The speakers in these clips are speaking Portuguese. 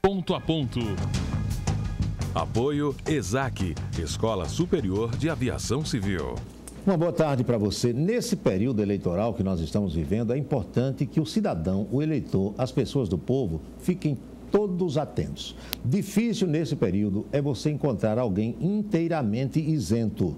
Ponto a ponto. Apoio ESAC, Escola Superior de Aviação Civil. Uma boa tarde para você. Nesse período eleitoral que nós estamos vivendo, é importante que o cidadão, o eleitor, as pessoas do povo fiquem todos atentos. Difícil nesse período é você encontrar alguém inteiramente isento.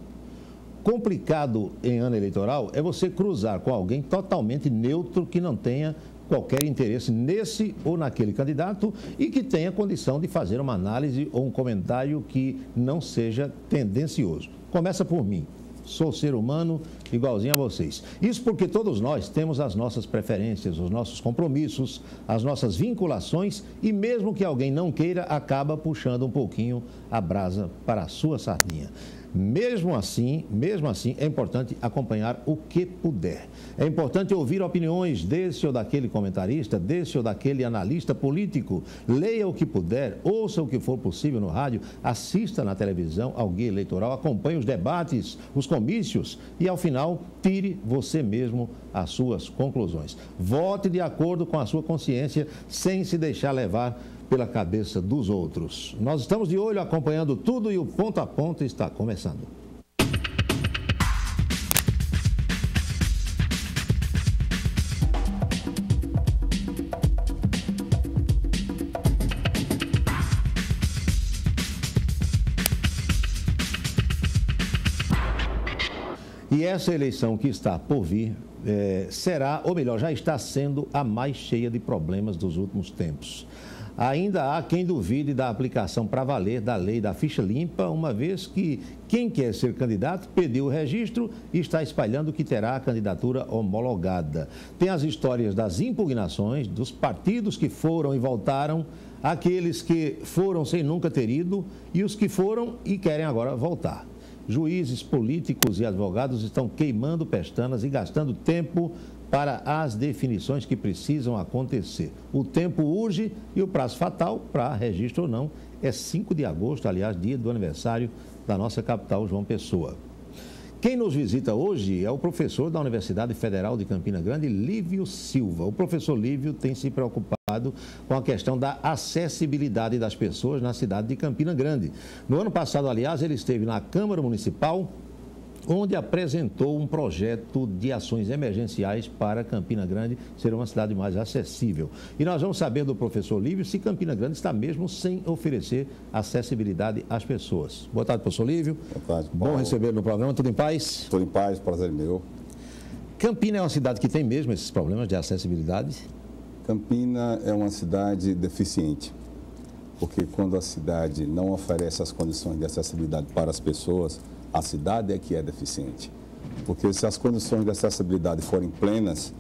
Complicado em ano eleitoral é você cruzar com alguém totalmente neutro que não tenha qualquer interesse nesse ou naquele candidato e que tenha condição de fazer uma análise ou um comentário que não seja tendencioso. Começa por mim. Sou ser humano igualzinho a vocês. Isso porque todos nós temos as nossas preferências, os nossos compromissos, as nossas vinculações e mesmo que alguém não queira, acaba puxando um pouquinho a brasa para a sua sardinha. Mesmo assim, é importante acompanhar o que puder. É importante ouvir opiniões desse ou daquele comentarista, desse ou daquele analista político. Leia o que puder, ouça o que for possível no rádio, assista na televisão ao guia eleitoral, acompanhe os debates, os comícios e, ao final, tire você mesmo as suas conclusões. Vote de acordo com a sua consciência, sem se deixar levar pela cabeça dos outros. Nós estamos de olho acompanhando tudo e o Ponto a Ponto está começando. E essa eleição que está por vir será, ou melhor, já está sendo a mais cheia de problemas dos últimos tempos. Ainda há quem duvide da aplicação para valer da lei da ficha limpa, uma vez que quem quer ser candidato pediu o registro e está espalhando que terá a candidatura homologada. Tem as histórias das impugnações, dos partidos que foram e voltaram, aqueles que foram sem nunca ter ido e os que foram e querem agora voltar. Juízes, políticos e advogados estão queimando pestanas e gastando tempo para as definições que precisam acontecer. O tempo urge e o prazo fatal para registro ou não é 5 de agosto, aliás, dia do aniversário da nossa capital, João Pessoa. Quem nos visita hoje é o professor da Universidade Federal de Campina Grande, Lívio Silva. O professor Lívio tem se preocupado com a questão da acessibilidade das pessoas na cidade de Campina Grande. No ano passado, aliás, ele esteve na Câmara Municipal, onde apresentou um projeto de ações emergenciais para Campina Grande ser uma cidade mais acessível. E nós vamos saber do professor Lívio se Campina Grande está mesmo sem oferecer acessibilidade às pessoas. Boa tarde, professor Lívio. Boa tarde, Paulo. Bom receber no programa. Tudo em paz? Tudo em paz, prazer meu. Campina é uma cidade que tem mesmo esses problemas de acessibilidade? Campina é uma cidade deficiente, porque quando a cidade não oferece as condições de acessibilidade para as pessoas, a cidade é que é deficiente. Porque se as condições de acessibilidade forem plenas,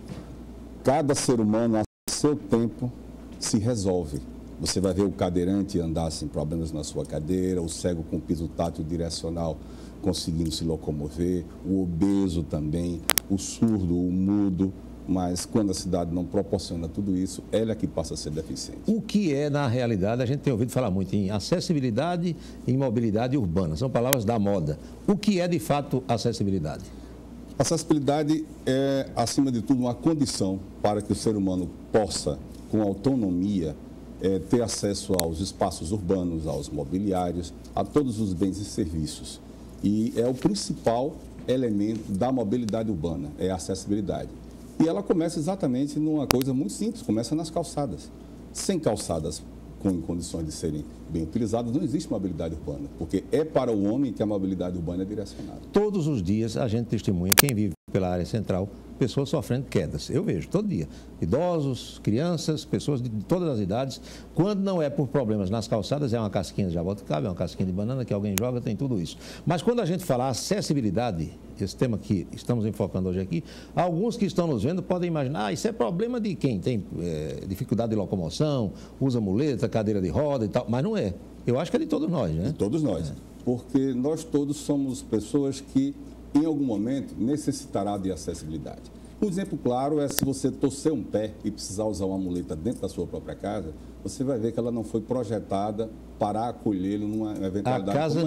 cada ser humano, a seu tempo, se resolve. Você vai ver o cadeirante andar sem problemas na sua cadeira, o cego com piso tátil direcional conseguindo se locomover, o obeso também, o surdo, o mudo. Mas quando a cidade não proporciona tudo isso, ela é que passa a ser deficiente. O que é, na realidade, a gente tem ouvido falar muito em acessibilidade e mobilidade urbana, são palavras da moda. O que é, de fato, acessibilidade? Acessibilidade é, acima de tudo, uma condição para que o ser humano possa, com autonomia, ter acesso aos espaços urbanos, aos mobiliários, a todos os bens e serviços. E é o principal elemento da mobilidade urbana, é a acessibilidade. E ela começa exatamente numa coisa muito simples, começa nas calçadas. Sem calçadas em condições de serem bem utilizadas, não existe mobilidade urbana, porque é para o homem que a mobilidade urbana é direcionada. Todos os dias a gente testemunha, quem vive pela área central, pessoas sofrendo quedas. Eu vejo todo dia. Idosos, crianças, pessoas de todas as idades. Quando não é por problemas nas calçadas, é uma casquinha de jaboticaba, é uma casquinha de banana que alguém joga, tem tudo isso. Mas quando a gente fala acessibilidade, esse tema que estamos enfocando hoje aqui, alguns que estão nos vendo podem imaginar, isso é problema de quem tem dificuldade de locomoção, usa muleta, cadeira de roda e tal, mas não é. Eu acho que é de todos nós, né? De todos nós, porque nós todos somos pessoas que em algum momento necessitará de acessibilidade. Um exemplo claro é se você torcer um pé e precisar usar uma muleta dentro da sua própria casa, você vai ver que ela não foi projetada para acolhê-lo numa eventualidade. A casa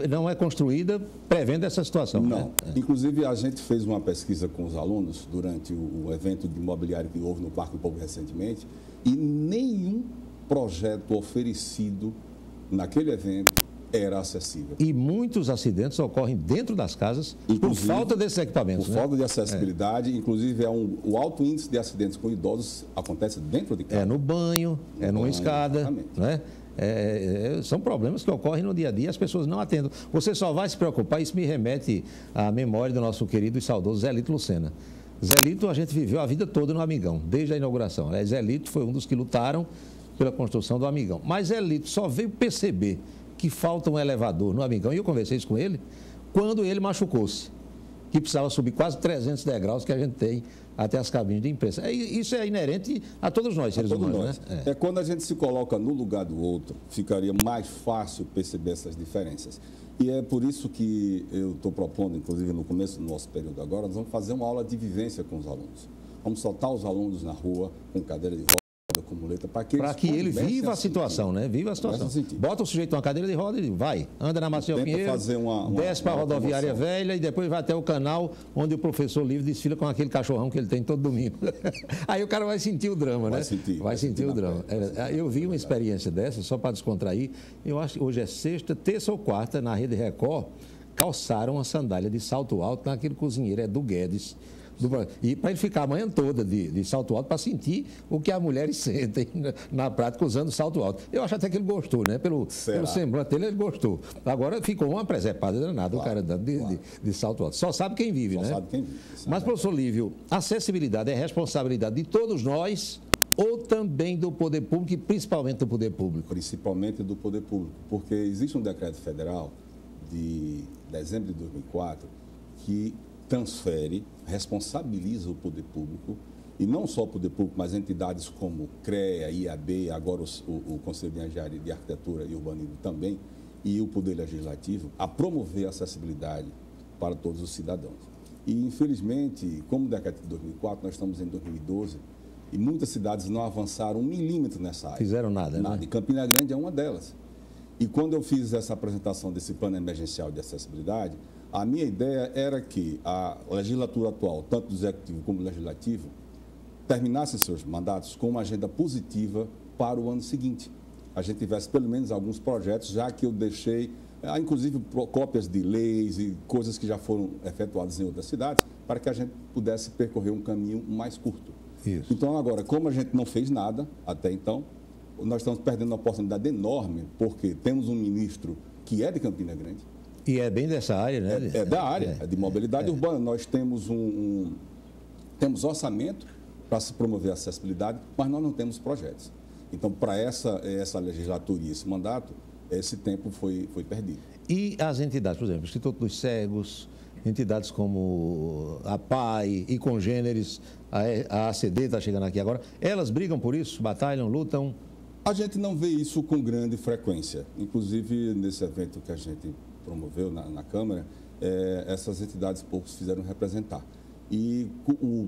não é construída prevendo essa situação. Não. Né? Inclusive, a gente fez uma pesquisa com os alunos durante o evento de imobiliário que houve no Parque do Povo recentemente, e nenhum projeto oferecido naquele evento era acessível. E muitos acidentes ocorrem dentro das casas por falta desses equipamentos. Por falta de acessibilidade, inclusive o alto índice de acidentes com idosos acontece dentro de casa. É no banho, numa escada. Né? São problemas que ocorrem no dia a dia, as pessoas não atendem. Você só vai se preocupar, isso me remete à memória do nosso querido e saudoso Zé Lito Lucena. Zé Lito, a gente viveu a vida toda no Amigão, desde a inauguração. Zé Lito foi um dos que lutaram pela construção do Amigão. Mas Zé Lito só veio perceber que falta um elevador no Amigão, e eu conversei isso com ele, quando ele machucou-se, que precisava subir quase 300 degraus que a gente tem até as cabines de imprensa. Isso é inerente a todos nós, seres humanos, né? É quando a gente se coloca no lugar do outro, ficaria mais fácil perceber essas diferenças. E é por isso que eu estou propondo, inclusive no começo do nosso período agora, nós vamos fazer uma aula de vivência com os alunos. Vamos soltar os alunos na rua com cadeira de roda, com muleta, para que ele viva a situação, né? Viva a situação. Bota o sujeito numa cadeira de roda e vai. Anda na Maceió Pinheiro, desce para a rodoviária velha e depois vai até o canal onde o professor Livre desfila com aquele cachorrão que ele tem todo domingo. Aí o cara vai sentir o drama, né? Vai sentir o drama. Eu vi uma experiência dessa, só para descontrair. Eu acho que hoje é sexta, terça ou quarta, na Rede Record, calçaram uma sandália de salto alto naquele cozinheiro, do Guedes. E para ele ficar a manhã toda de salto alto, para sentir o que as mulheres sentem na prática usando salto alto. Eu acho até que ele gostou, né? Pelo semblante dele, ele gostou. Agora ficou uma presepada danada, o cara andando de salto alto. Só sabe quem vive, né? Só sabe quem vive. Mas, professor Lívio, acessibilidade é responsabilidade de todos nós ou também do poder público e principalmente do poder público? Principalmente do poder público, porque existe um decreto federal de dezembro de 2004 que transfere, responsabiliza o poder público, e não só o poder público, mas entidades como CREA, IAB, agora o Conselho de Engenharia de Arquitetura e Urbanismo também, e o Poder Legislativo, a promover a acessibilidade para todos os cidadãos. E, infelizmente, como o decreto de 2004, nós estamos em 2012, e muitas cidades não avançaram 1 milímetro nessa área. Fizeram nada, né? E Campina Grande é uma delas. E quando eu fiz essa apresentação desse plano emergencial de acessibilidade, a minha ideia era que a legislatura atual, tanto do Executivo como do Legislativo, terminasse seus mandatos com uma agenda positiva para o ano seguinte. A gente tivesse pelo menos alguns projetos, já que eu deixei, inclusive, cópias de leis e coisas que já foram efetuadas em outras cidades, para que a gente pudesse percorrer um caminho mais curto. Isso. Então, agora, como a gente não fez nada até então, nós estamos perdendo uma oportunidade enorme, porque temos um ministro que é de Campina Grande. E é bem dessa área, né? É da área, é de mobilidade urbana. Nós temos temos orçamento para se promover a acessibilidade, mas nós não temos projetos. Então, para essa legislatura e esse mandato, esse tempo foi perdido. E as entidades, por exemplo, o Instituto dos Cegos, entidades como a PAI e congêneres, a ACD está chegando aqui agora, elas brigam por isso, batalham, lutam? A gente não vê isso com grande frequência. Inclusive, nesse evento que a gente promoveu na Câmara, essas entidades poucos fizeram representar. E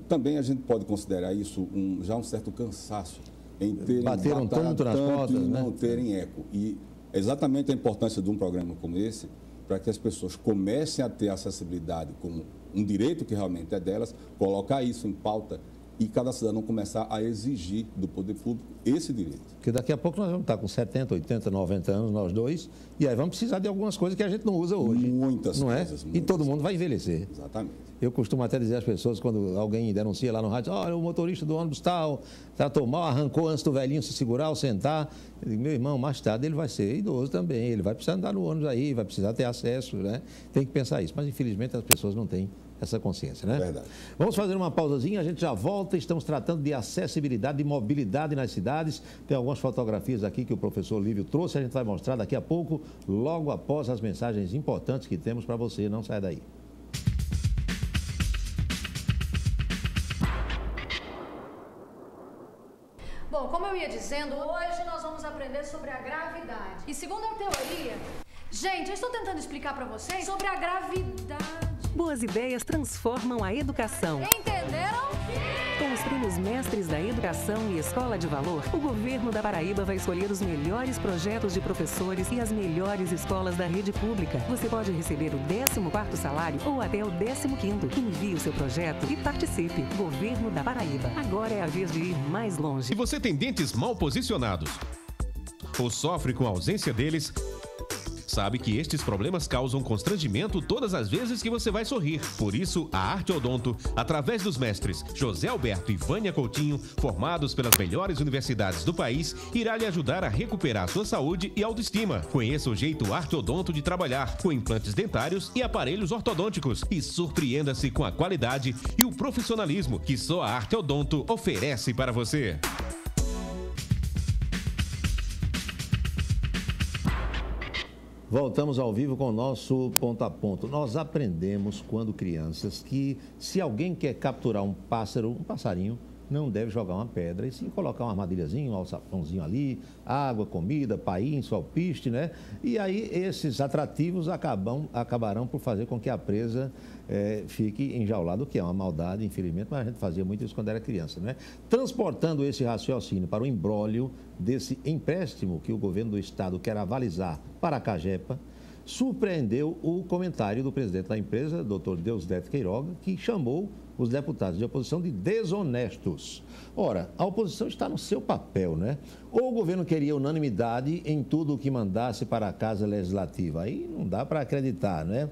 também a gente pode considerar isso já um certo cansaço em terem bateram tanto nas portas, e não terem eco. E exatamente a importância de um programa como esse, para que as pessoas comecem a ter acessibilidade como um direito que realmente é delas, colocar isso em pauta e cada cidadão começar a exigir do poder público esse direito. Porque daqui a pouco nós vamos estar com 70, 80, 90 anos, nós dois, e aí vamos precisar de algumas coisas que a gente não usa hoje. Muitas não coisas. É? E todo mundo vai envelhecer. Exatamente. Eu costumo até dizer às pessoas, quando alguém denuncia lá no rádio, olha, o motorista do ônibus tal, tratou mal, arrancou antes do velhinho se segurar ou sentar. Eu digo, meu irmão, mais tarde ele vai ser idoso também, ele vai precisar andar no ônibus aí, vai precisar ter acesso, né? Tem que pensar isso. Mas, infelizmente, as pessoas não têm essa consciência, né? Verdade. Vamos fazer uma pausazinha, a gente já volta. Estamos tratando de acessibilidade e mobilidade nas cidades. Tem algumas fotografias aqui que o professor Lívio trouxe, a gente vai mostrar daqui a pouco, logo após as mensagens importantes que temos para você. Não sai daí. Bom, como eu ia dizendo, hoje nós vamos aprender sobre a gravidade. E segundo a teoria... Gente, eu estou tentando explicar para vocês sobre a gravidade. Boas ideias transformam a educação. Entenderam? Com os prêmios Mestres da Educação e Escola de Valor, o governo da Paraíba vai escolher os melhores projetos de professores e as melhores escolas da rede pública. Você pode receber o 14º salário ou até o 15º. Envie o seu projeto e participe. Governo da Paraíba. Agora é a vez de ir mais longe. Se você tem dentes mal posicionados ou sofre com a ausência deles, sabe que estes problemas causam constrangimento todas as vezes que você vai sorrir. Por isso, a Arte Odonto, através dos mestres José Alberto e Vânia Coutinho, formados pelas melhores universidades do país, irá lhe ajudar a recuperar sua saúde e autoestima. Conheça o jeito Arte Odonto de trabalhar, com implantes dentários e aparelhos ortodônticos. E surpreenda-se com a qualidade e o profissionalismo que só a Arte Odonto oferece para você. Voltamos ao vivo com o nosso ponto a ponto. Nós aprendemos quando crianças que se alguém quer capturar um passarinho, não deve jogar uma pedra e sim colocar uma armadilhazinha, um alçapãozinho ali, água, comida, painço, alpiste, né? E aí esses atrativos acabarão por fazer com que a presa fique enjaulada, o que é uma maldade, infelizmente, mas a gente fazia muito isso quando era criança, né? Transportando esse raciocínio para o imbróglio desse empréstimo que o governo do estado quer avalizar para a Cagepa, surpreendeu o comentário do presidente da empresa, doutor Deusdedito Queiroga, que chamou os deputados de oposição de desonestos. Ora, a oposição está no seu papel, né? Ou o governo queria unanimidade em tudo o que mandasse para a Casa Legislativa. Aí não dá para acreditar, né?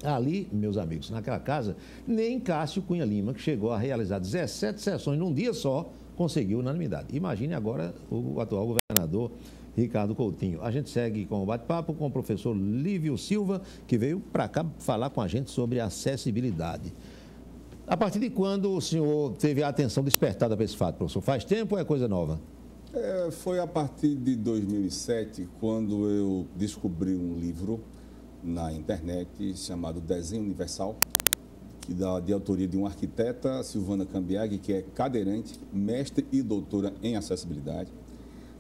Ali, meus amigos, naquela casa, nem Cássio Cunha Lima, que chegou a realizar 17 sessões num dia só, conseguiu unanimidade. Imagine agora o atual governador Ricardo Coutinho. A gente segue com o bate-papo com o professor Lívio Silva, que veio para cá falar com a gente sobre acessibilidade. A partir de quando o senhor teve a atenção despertada para esse fato, professor? Faz tempo ou é coisa nova? Foi a partir de 2007, quando eu descobri um livro na internet chamado Desenho Universal, de autoria de uma arquiteta, Silvana Cambiaghi, que é cadeirante, mestre e doutora em acessibilidade,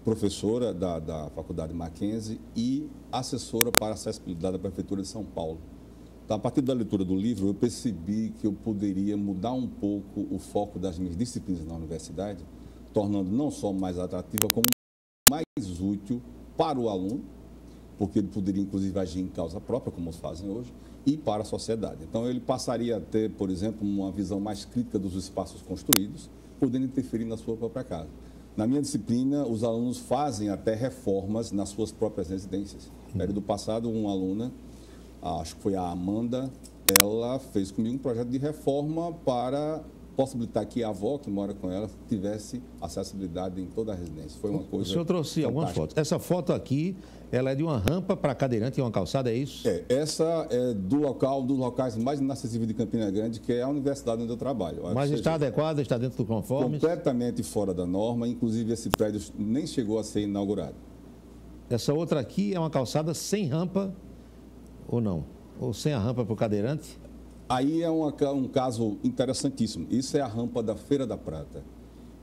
professora da Faculdade Mackenzie e assessora para acessibilidade da Prefeitura de São Paulo. Então, a partir da leitura do livro, eu percebi que eu poderia mudar um pouco o foco das minhas disciplinas na universidade, tornando não só mais atrativa, como mais útil para o aluno, porque ele poderia, inclusive, agir em causa própria, como os fazem hoje, e para a sociedade. Então, ele passaria a ter, por exemplo, uma visão mais crítica dos espaços construídos, podendo interferir na sua própria casa. Na minha disciplina, os alunos fazem até reformas nas suas próprias residências. No período passado, uma aluna, acho que foi a Amanda, ela fez comigo um projeto de reforma para possibilitar que a avó que mora com ela tivesse acessibilidade em toda a residência. Foi uma coisa. O senhor trouxe algumas fotos. Essa foto aqui, ela é de uma rampa para cadeirante e uma calçada, é isso? Essa é dos locais mais inacessíveis de Campina Grande, que é a universidade onde eu trabalho. Mas está adequado, está dentro do conforme? Completamente fora da norma, inclusive esse prédio nem chegou a ser inaugurado. Essa outra aqui é uma calçada sem rampa ou não? Ou sem a rampa para o cadeirante? Aí é um caso interessantíssimo. Isso é a rampa da Feira da Prata.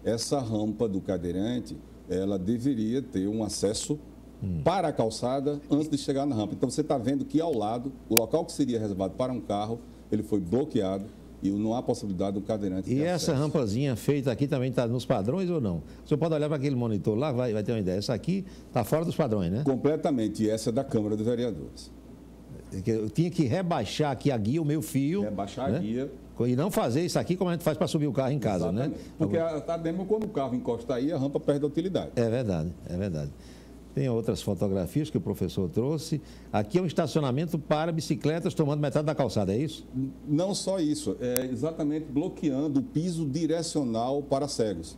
Essa rampa do cadeirante, ela deveria ter um acesso para a calçada antes de chegar na rampa. Então, você está vendo que ao lado, o local que seria reservado para um carro, ele foi bloqueado e não há possibilidade do cadeirante ter acesso. Essa rampazinha feita aqui também está nos padrões ou não? O senhor pode olhar para aquele monitor lá, vai ter uma ideia. Essa aqui está fora dos padrões, né? Completamente. E essa é da Câmara dos Vereadores. Eu tinha que rebaixar aqui a guia, o meu fio. Rebaixar, né? A guia. E não fazer isso aqui como a gente faz para subir o carro em casa, exatamente, né? Porque está dentro, quando o carro encosta aí, a rampa perde a utilidade. É verdade, é verdade. Tem outras fotografias que o professor trouxe. Aqui é um estacionamento para bicicletas tomando metade da calçada, é isso? Não só isso, é exatamente bloqueando o piso direcional para cegos.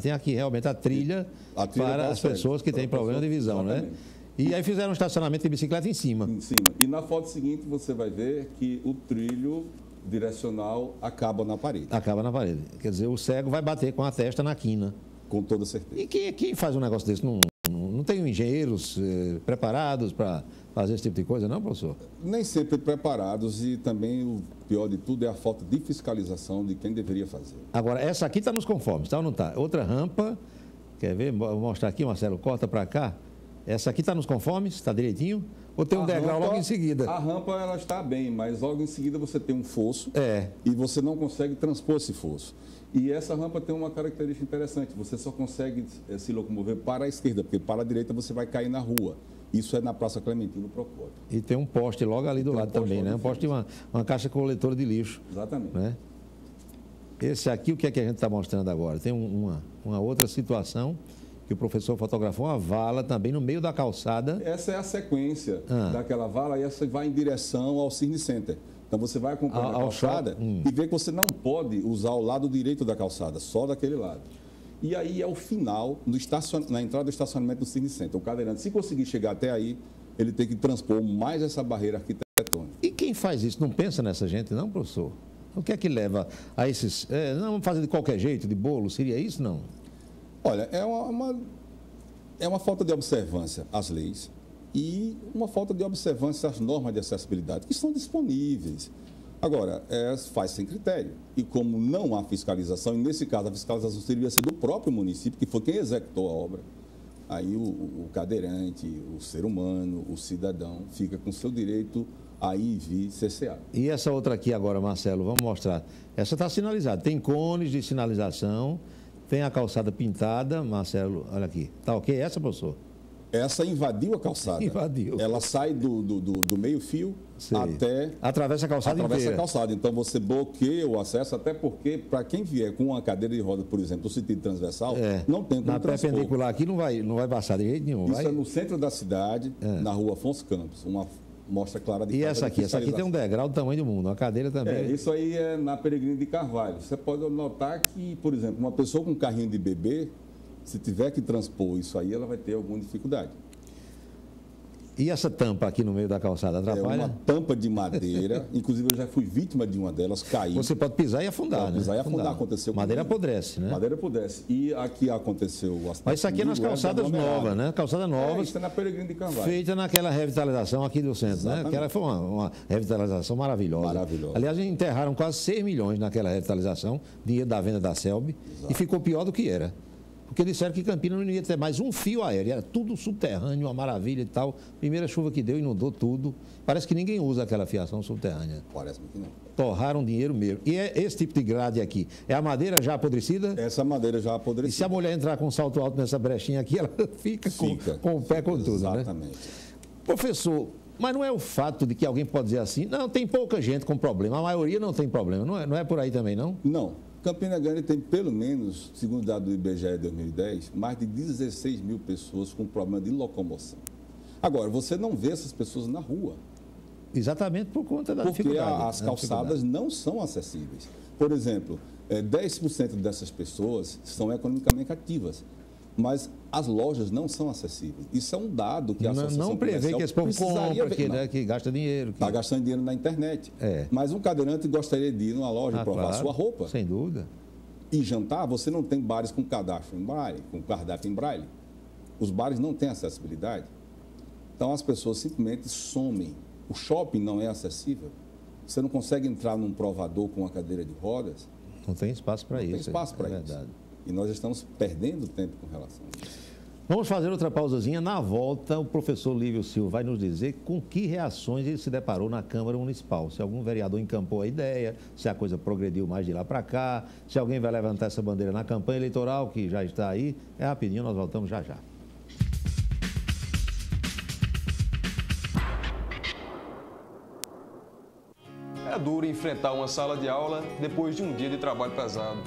Tem aqui realmente a trilha para as pessoas que têm problema de visão, exatamente, né? E aí fizeram um estacionamento de bicicleta em cima. Em cima. E na foto seguinte você vai ver que o trilho direcional acaba na parede. Acaba na parede. Quer dizer, o cego vai bater com a testa na quina. Com toda certeza. E quem faz um negócio desse? Não tem engenheiros preparados para fazer esse tipo de coisa, não, professor? Nem sempre preparados e também o pior de tudo é a falta de fiscalização de quem deveria fazer. Agora, essa aqui está nos conformes, tá ou não está? Outra rampa, quer ver? Vou mostrar aqui, Marcelo, corta para cá. Essa aqui está nos conformes? Está direitinho? Ou tem um degrau logo em seguida? A rampa ela está bem, mas logo em seguida você tem um fosso e você não consegue transpor esse fosso. E essa rampa tem uma característica interessante, você só consegue se locomover para a esquerda, porque para a direita você vai cair na rua. Isso é na Praça Clementino Procópio. E tem um poste logo ali do lado também, né? Um poste de uma caixa coletora de lixo. Exatamente. Né? Esse aqui, o que é que a gente está mostrando agora? Tem uma outra situação que o professor fotografou, uma vala também no meio da calçada. Essa é a sequência daquela vala e essa vai em direção ao Cine Center. Então você vai acompanhar a calçada e vê que você não pode usar o lado direito da calçada, só daquele lado. E aí é o final, na entrada do estacionamento do Cine Center. O cadeirante, se conseguir chegar até aí, ele tem que transpor mais essa barreira arquitetônica. E quem faz isso não pensa nessa gente, não, professor? O que é que leva a esses... não vamos fazer de qualquer jeito, de bolo, seria isso, não? Olha, é uma falta de observância às leis e uma falta de observância às normas de acessibilidade que estão disponíveis. Agora, faz sem critério. E como não há fiscalização, e nesse caso a fiscalização seria ser do próprio município, que foi quem executou a obra, aí o cadeirante, o ser humano, o cidadão, fica com seu direito a ir e vir cerceado. E essa outra aqui agora, Marcelo, vamos mostrar. Essa está sinalizada, tem cones de sinalização, tem a calçada pintada, Marcelo, olha aqui. Tá ok essa, professor? Essa invadiu a calçada. Invadiu. Ela sai do meio-fio até... Atravessa a calçada inteira. Atravessa a calçada. Então, você bloqueia o acesso, até porque, para quem vier com uma cadeira de roda, por exemplo, no sentido transversal, não tem como transpor. Na perpendicular aqui não vai passar de jeito nenhum. Isso é no centro da cidade, na rua Afonso Campos. Uma mostra clara de... E essa aqui tem um degrau do tamanho do mundo, uma cadeira também. Isso aí é na Peregrino de Carvalho. Você pode notar que, por exemplo, uma pessoa com um carrinho de bebê, se tiver que transpor isso aí, ela vai ter alguma dificuldade. E essa tampa aqui no meio da calçada atrapalha? É uma tampa de madeira, inclusive eu já fui vítima de uma delas, caí. Você pode pisar e afundar, pode pisar e afundar, aconteceu madeira apodrece, né? Madeira apodrece. E aqui aconteceu o acidente. Mas isso aqui é nas calçadas novas, né? Calçada nova. Isso é na Peregrino de Carvalho. Feita naquela revitalização aqui do centro, né? Aquela foi uma revitalização maravilhosa. Maravilhosa. Aliás, enterraram quase 6 milhões naquela revitalização, dinheiro da venda da Selby, e ficou pior do que era. Porque disseram que Campinas não ia ter mais um fio aéreo, era tudo subterrâneo, uma maravilha e tal. Primeira chuva que deu, inundou tudo. Parece que ninguém usa aquela fiação subterrânea. Parece que não. Torraram dinheiro mesmo. E esse tipo de grade aqui, é a madeira já apodrecida? Essa madeira já apodrecida. E se a mulher entrar com um salto alto nessa brechinha aqui, ela fica com o pé com tudo, exatamente. Né? Professor, mas não é o fato de que alguém pode dizer assim, não, tem pouca gente com problema, a maioria não tem problema. Não é por aí também, não? Não. Campina Grande tem pelo menos, segundo o dado do IBGE 2010, mais de 16 mil pessoas com problema de locomoção. Agora, você não vê essas pessoas na rua. Exatamente por conta da dificuldade. Porque as calçadas não são acessíveis. Por exemplo, 10% dessas pessoas são economicamente ativas, mas as lojas não são acessíveis. Isso é um dado que a associação não prevê que esse povo compra, que gasta dinheiro. Está gastando dinheiro na internet. Mas um cadeirante gostaria de ir numa loja e provar sua roupa. Sem dúvida. E jantar, você não tem bares com cadastro em braille, com cardápio em braille. Os bares não têm acessibilidade. Então as pessoas simplesmente somem. O shopping não é acessível. Você não consegue entrar num provador com uma cadeira de rodas. Não tem espaço para isso. Não tem espaço para isso. Verdade. E nós estamos perdendo tempo com relação a isso. Vamos fazer outra pausazinha. Na volta, o professor Lívio Silva vai nos dizer com que reações ele se deparou na Câmara Municipal. Se algum vereador encampou a ideia, se a coisa progrediu mais de lá para cá, se alguém vai levantar essa bandeira na campanha eleitoral, que já está aí. É rapidinho, nós voltamos já já. É duro enfrentar uma sala de aula depois de um dia de trabalho pesado.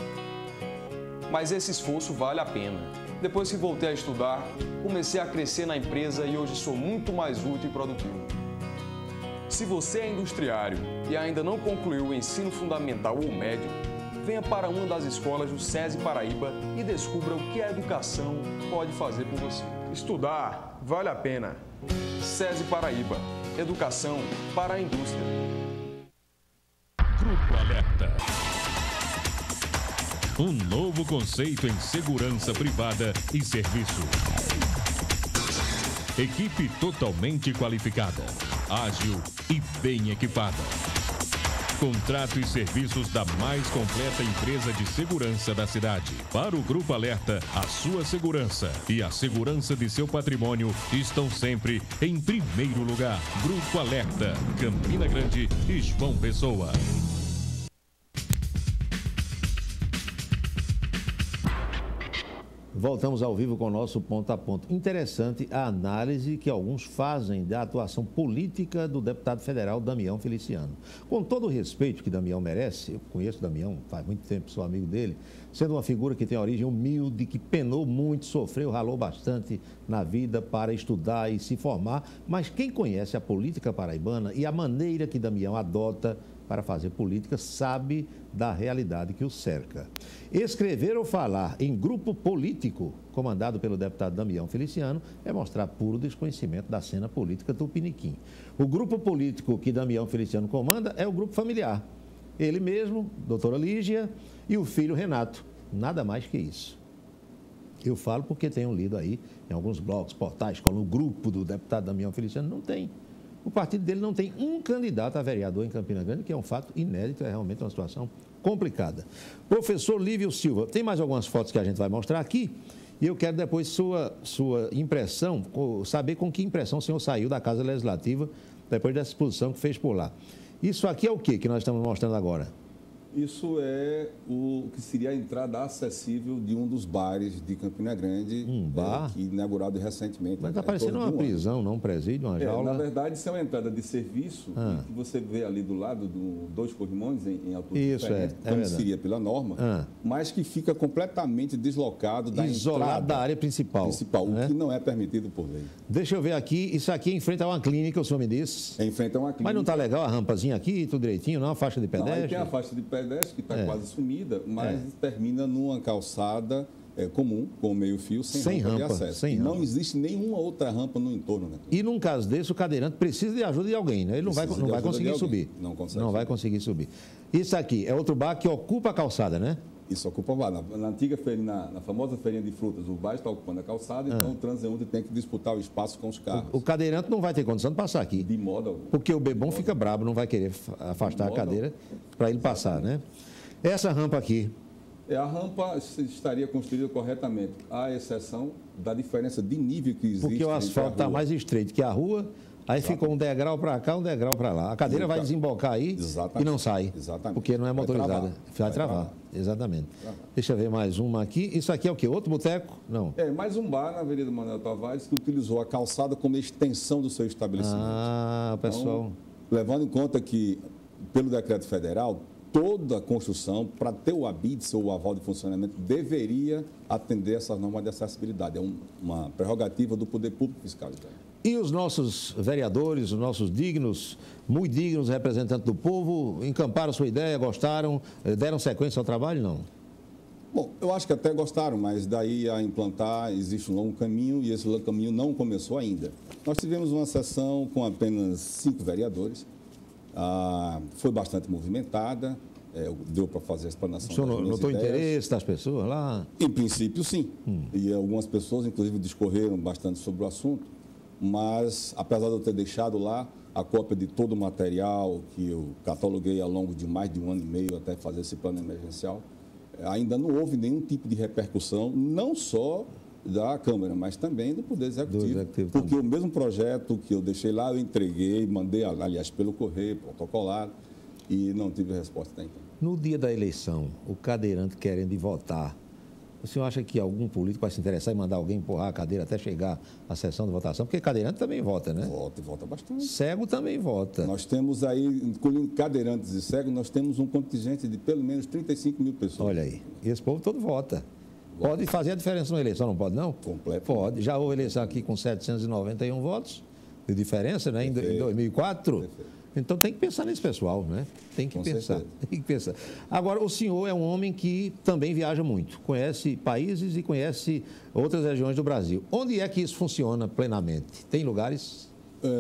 Mas esse esforço vale a pena. Depois que voltei a estudar, comecei a crescer na empresa e hoje sou muito mais útil e produtivo. Se você é industriário e ainda não concluiu o ensino fundamental ou médio, venha para uma das escolas do SESI Paraíba e descubra o que a educação pode fazer por você. Estudar vale a pena. SESI Paraíba. Educação para a indústria. Grupo Alerta. Um novo conceito em segurança privada e serviço. Equipe totalmente qualificada, ágil e bem equipada. Contrato e serviços da mais completa empresa de segurança da cidade. Para o Grupo Alerta, a sua segurança e a segurança de seu patrimônio estão sempre em primeiro lugar. Grupo Alerta, Campina Grande e João Pessoa. Voltamos ao vivo com o nosso ponto a ponto. Interessante a análise que alguns fazem da atuação política do deputado federal Damião Feliciano. Com todo o respeito que Damião merece, eu conheço Damião faz muito tempo, sou amigo dele, sendo uma figura que tem origem humilde, que penou muito, sofreu, ralou bastante na vida para estudar e se formar, mas quem conhece a política paraibana e a maneira que Damião adota para fazer política sabe da realidade que o cerca. Escrever ou falar em grupo político, comandado pelo deputado Damião Feliciano, é mostrar puro desconhecimento da cena política tupiniquim. O grupo político que Damião Feliciano comanda é o grupo familiar. Ele mesmo, doutora Lígia, e o filho Renato. Nada mais que isso. Eu falo porque tenho lido aí em alguns blogs, portais, como o grupo do deputado Damião Feliciano, não tem. O partido dele não tem um candidato a vereador em Campina Grande, que é um fato inédito, é realmente uma situação complicada. Professor Lívio Silva, tem mais algumas fotos que a gente vai mostrar aqui e eu quero depois sua impressão, saber com que impressão o senhor saiu da Casa Legislativa depois dessa exposição que fez por lá. Isso aqui é o que nós estamos mostrando agora? Isso é o que seria a entrada acessível de um dos bares de Campina Grande, bar? Que inaugurado recentemente. Mas está parecendo uma prisão, não um presídio, uma jaula? Na verdade, isso é uma entrada de serviço que você vê ali do lado dois corrimões em altura diferente, como seria pela norma, mas que fica completamente deslocado da isolado da área principal, o que não é permitido por lei. Deixa eu ver aqui, isso aqui é em frente a uma clínica, o senhor me disse? É em frente a uma clínica. Mas não está legal a rampazinha aqui, tudo direitinho, não? A faixa de pedestre? Não, aí tem a faixa de pedestre que está quase sumida, mas termina numa calçada comum, com meio-fio, sem rampa de acesso. Não existe nenhuma outra rampa no entorno. Né? E num caso desse, o cadeirante precisa de ajuda de alguém, né? Ele não vai conseguir subir. Não consegue. Não vai conseguir subir. Isso aqui é outro bar que ocupa a calçada, né? Isso ocupa o bar. Na antiga feirinha, na famosa feirinha de frutas, o bar está ocupando a calçada, então o transeunte tem que disputar o espaço com os carros. O cadeirante não vai ter condição de passar aqui. De modo algum. Porque o bebom fica brabo, não vai querer afastar a cadeira para ele passar, né? Essa rampa aqui. A rampa estaria construída corretamente, à exceção da diferença de nível que existe. Porque o asfalto está mais estreito que a rua, aí ficou um degrau para cá, um degrau para lá. A cadeira vai desembocar aí e não sai. Exatamente. Porque não é motorizada. Vai travar. Exatamente. Deixa eu ver mais uma aqui. Isso aqui é o quê? Outro boteco? Não. É mais um bar na Avenida Manuel Tavares que utilizou a calçada como extensão do seu estabelecimento. Ah, pessoal. Então, levando em conta que, pelo decreto federal, toda a construção, para ter o habite ou o aval de funcionamento, deveria atender essas normas de acessibilidade. É uma prerrogativa do poder público fiscalizar. E os nossos vereadores, os nossos dignos, muito dignos representantes do povo, encamparam sua ideia, gostaram, deram sequência ao trabalho, não? Bom, eu acho que até gostaram, mas daí a implantar existe um longo caminho e esse longo caminho não começou ainda. Nós tivemos uma sessão com apenas 5 vereadores. Foi bastante movimentada, deu para fazer a explanação. O senhor notou interesse das pessoas lá? Em princípio, sim. E algumas pessoas, inclusive, discorreram bastante sobre o assunto, mas, apesar de eu ter deixado lá a cópia de todo o material que eu cataloguei ao longo de mais de 1 ano e meio até fazer esse plano emergencial, ainda não houve nenhum tipo de repercussão, não só da Câmara, mas também do Poder Executivo, porque o mesmo projeto que eu deixei lá, eu entreguei, mandei, aliás, pelo correio, protocolado, e não tive resposta até então. No dia da eleição, o cadeirante querendo votar, o senhor acha que algum político vai se interessar em mandar alguém empurrar a cadeira até chegar à sessão de votação? Porque cadeirante também vota, né? Vota bastante. Cego também vota. Nós temos aí, incluindo cadeirantes e cegos, nós temos um contingente de pelo menos 35 mil pessoas. Olha aí, e esse povo todo vota. Pode fazer a diferença numa eleição, não pode, não? Completo. Pode. Já houve eleição aqui com 791 votos de diferença, né? Em 2004. Perfeito. Então tem que pensar nesse pessoal, né? Tem que pensar. Agora, o senhor é um homem que também viaja muito, conhece países e conhece outras regiões do Brasil. Onde é que isso funciona plenamente? Tem lugares?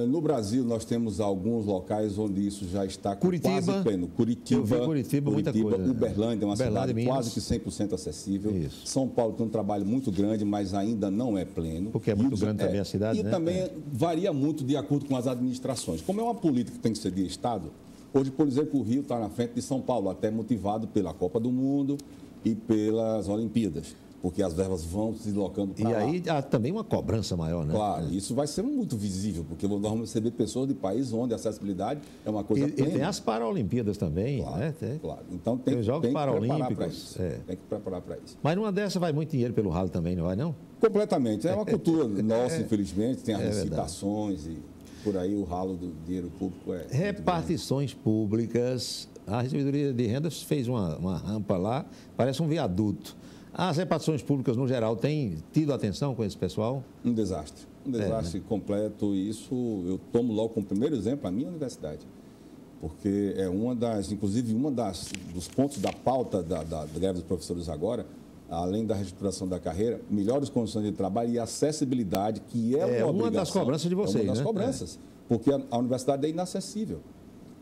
No Brasil, nós temos alguns locais onde isso já está quase pleno. Curitiba, muita coisa. Uberlândia é uma cidade quase que 100% acessível. Isso. São Paulo tem um trabalho muito grande, mas ainda não é pleno. Porque é muito grande também a cidade, né? E também varia muito de acordo com as administrações. Como é uma política que tem que ser de Estado, Hoje, por exemplo, o Rio está na frente de São Paulo, até motivado pela Copa do Mundo e pelas Olimpíadas, porque as verbas vão se deslocando para lá. E aí há também uma cobrança maior, né? Claro, isso vai ser muito visível, porque nós vamos receber pessoas de países onde a acessibilidade é uma coisa E tem as Paralimpíadas também, claro, né? Claro. Então tem os Jogos que preparar para Paralímpicos. isso. Tem que preparar para isso. Mas numa dessa vai muito dinheiro pelo ralo também, não vai não? Completamente. É uma cultura nossa, infelizmente, tem as verdade. licitações e por aí o ralo do dinheiro público é... Repartições públicas. A Recebedoria de Rendas fez uma rampa lá, parece um viaduto. As repartições públicas, no geral, têm tido atenção com esse pessoal? Um desastre. Um desastre completo. E isso eu tomo logo como primeiro exemplo a minha universidade. Porque é inclusive dos pontos da pauta da greve dos professores agora, além da reestruturação da carreira, melhores condições de trabalho e acessibilidade, que é uma das cobranças de vocês, É uma das né? cobranças, porque a universidade é inacessível.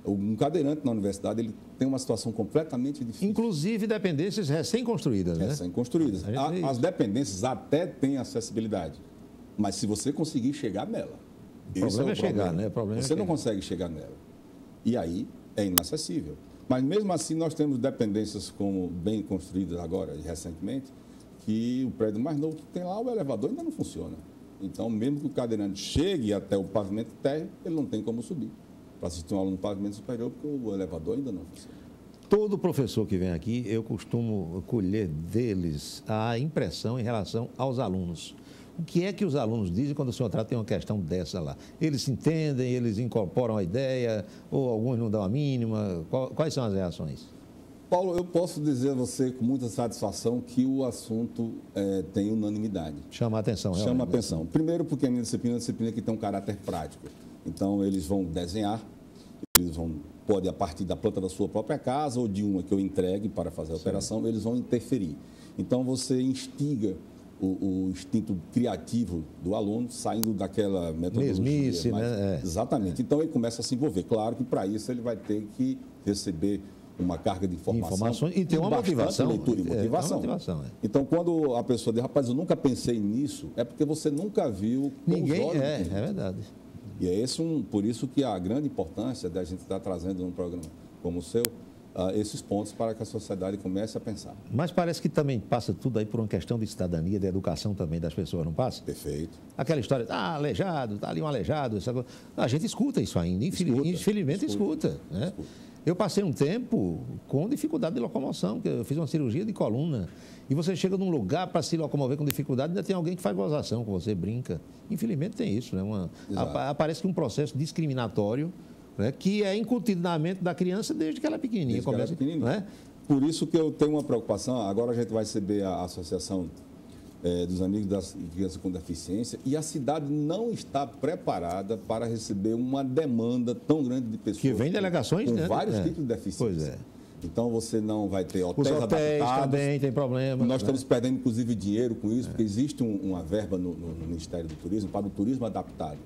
Um cadeirante na universidade ele tem uma situação completamente difícil. Inclusive dependências recém-construídas, né? Recém-construídas. As dependências até têm acessibilidade, mas se você conseguir chegar nela. O problema é chegar, né? Você não consegue chegar nela. E aí é inacessível. Mas mesmo assim nós temos dependências como bem construídas agora, recentemente, que o prédio mais novo que tem lá, o elevador ainda não funciona. Então, mesmo que o cadeirante chegue até o pavimento térreo, ele não tem como subir para assistir um aluno no pavimento superior, porque o elevador ainda não funciona. Todo professor que vem aqui, eu costumo colher deles a impressão em relação aos alunos. O que é que os alunos dizem quando o senhor trata uma questão dessa lá? Eles se entendem, eles incorporam a ideia, ou alguns não dão a mínima? Quais são as reações? Paulo, eu posso dizer a você com muita satisfação que o assunto tem unanimidade. Chama a atenção, realmente. Chama a atenção. Primeiro porque a minha disciplina é uma disciplina que tem um caráter prático. Então, eles vão desenhar, pode a partir da planta da sua própria casa ou de uma que eu entregue para fazer a operação, eles vão interferir. Então, você instiga o instinto criativo do aluno, saindo daquela metodologia. Mesmice, né? Exatamente. Então, ele começa a se envolver. Claro que, para isso, ele vai ter que receber uma carga de informações e ter uma motivação. Leitura e motivação. Então, quando a pessoa diz, rapaz, eu nunca pensei nisso, é porque você nunca viu com ninguém os olhos. É verdade. E é por isso que a grande importância da gente estar trazendo num programa como o seu, esses pontos para que a sociedade comece a pensar. Mas parece que também passa tudo aí por uma questão de cidadania, de educação também das pessoas, não passa? Perfeito. Aquela história, aleijado, está ali um aleijado. A gente escuta isso ainda, infelizmente escuta. Né? Eu passei um tempo com dificuldade de locomoção, porque eu fiz uma cirurgia de coluna. E você chega num lugar para se locomover com dificuldade, ainda tem alguém que faz gozação com você, brinca. Infelizmente tem isso, né? Parece que um processo discriminatório, né, que é incutido na mente da criança desde que ela é pequenininha. Não é? Por isso que eu tenho uma preocupação. Agora a gente vai receber a Associação dos Amigos das Crianças com Deficiência e a cidade não está preparada para receber uma demanda tão grande de pessoas. Que vem delegações, com né? vários tipos de deficiência. Pois é. Então, você não vai ter hotéis adaptados. Também tem problema. Nós estamos perdendo, inclusive, dinheiro com isso, porque existe uma verba no Ministério do Turismo para o turismo adaptado.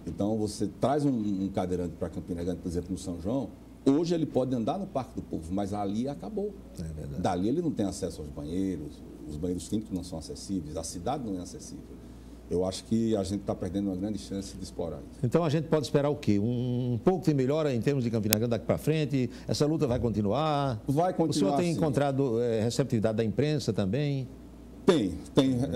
Então, você traz um cadeirante para Campina Grande, por exemplo, no São João, hoje ele pode andar no Parque do Povo, mas ali acabou. É verdade. Dali ele não tem acesso aos banheiros, os banheiros químicos não são acessíveis, a cidade não é acessível. Eu acho que a gente está perdendo uma grande chance de explorar isso. Então, a gente pode esperar o quê? Um pouco de melhora em termos de Campina Grande daqui para frente? Essa luta vai continuar? Vai continuar, o senhor tem sim. encontrado receptividade da imprensa também? Tem.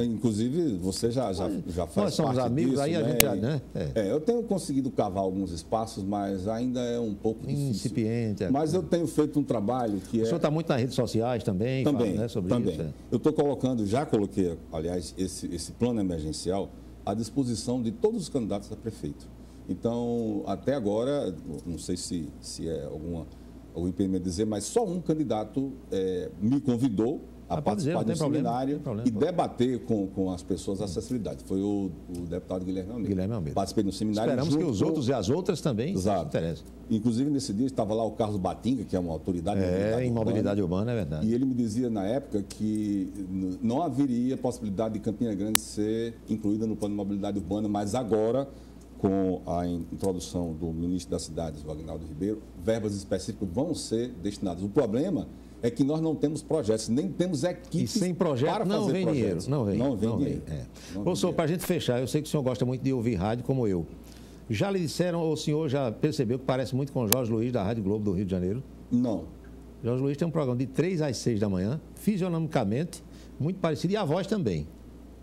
Inclusive, você já faz nós somos parte amigos, disso, aí a gente já, né? Eu tenho conseguido cavar alguns espaços, mas ainda é um pouco difícil. Incipiente. Mas eu tenho feito um trabalho que O senhor está muito nas redes sociais também? Também, fala, né, sobre também. isso. Eu já coloquei, aliás, esse plano emergencial à disposição de todos os candidatos a prefeito. Então, até agora, não sei se é algum impedimento dizer, mas só um candidato me convidou a participar de um seminário e debater com as pessoas a acessibilidade. Foi o deputado Guilherme Almeida. Participei de um seminário. Esperamos que os outros e as outras também se interessem. Inclusive, nesse dia, estava lá o Carlos Batinga, que é uma autoridade em mobilidade urbana, é verdade. E ele me dizia, na época, que não haveria possibilidade de Campina Grande ser incluída no plano de mobilidade urbana, mas agora, com a introdução do ministro das Cidades, o Aguinaldo Ribeiro, verbas específicas vão ser destinadas. O problema é que nós não temos projetos, nem temos equipes sem projeto, para fazer vem projetos. Não vem dinheiro. Para a gente fechar, eu sei que o senhor gosta muito de ouvir rádio, como eu. Já lhe disseram, ou o senhor já percebeu que parece muito com o Jorge Luiz, da Rádio Globo do Rio de Janeiro? Não. Jorge Luiz tem um programa de 3 às 6 da manhã, fisionomicamente, muito parecido, e a voz também.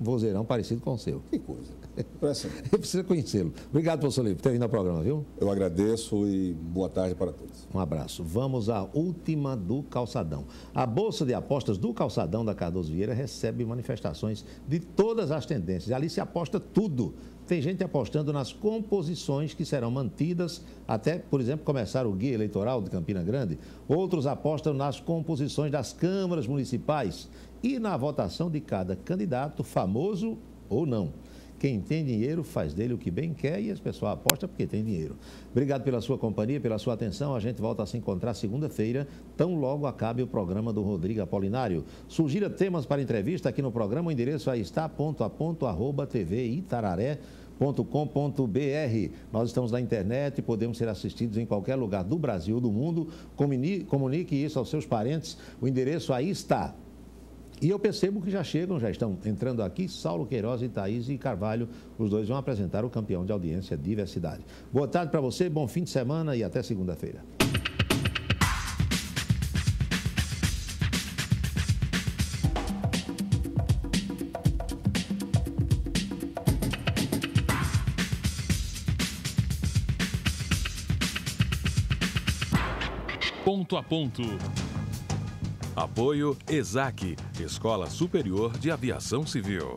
Um vozeirão parecido com o seu. Que coisa. Parece. Eu preciso conhecê-lo. Obrigado, professor Livre, por ter vindo ao programa, viu? Eu agradeço e boa tarde para todos. Um abraço. Vamos à última do Calçadão. A Bolsa de Apostas do Calçadão da Cardoso Vieira recebe manifestações de todas as tendências. Ali se aposta tudo. Tem gente apostando nas composições que serão mantidas até, por exemplo, começar o guia eleitoral de Campina Grande. Outros apostam nas composições das câmaras municipais e na votação de cada candidato, famoso ou não. Quem tem dinheiro faz dele o que bem quer e as pessoas apostam porque tem dinheiro. Obrigado pela sua companhia, pela sua atenção. A gente volta a se encontrar segunda-feira, tão logo acabe o programa do Rodrigo Apolinário. Sugira temas para entrevista aqui no programa. O endereço aí está, @tvItararé.com.br. Nós estamos na internet e podemos ser assistidos em qualquer lugar do Brasil ou do mundo. Comunique isso aos seus parentes. O endereço aí está. E eu percebo que já estão entrando aqui, Saulo Queiroz e Thaís e Carvalho. Os dois vão apresentar o campeão de audiência Diversidade. Boa tarde para você, bom fim de semana e até segunda-feira. Ponto a ponto. Apoio ESAC, Escola Superior de Aviação Civil.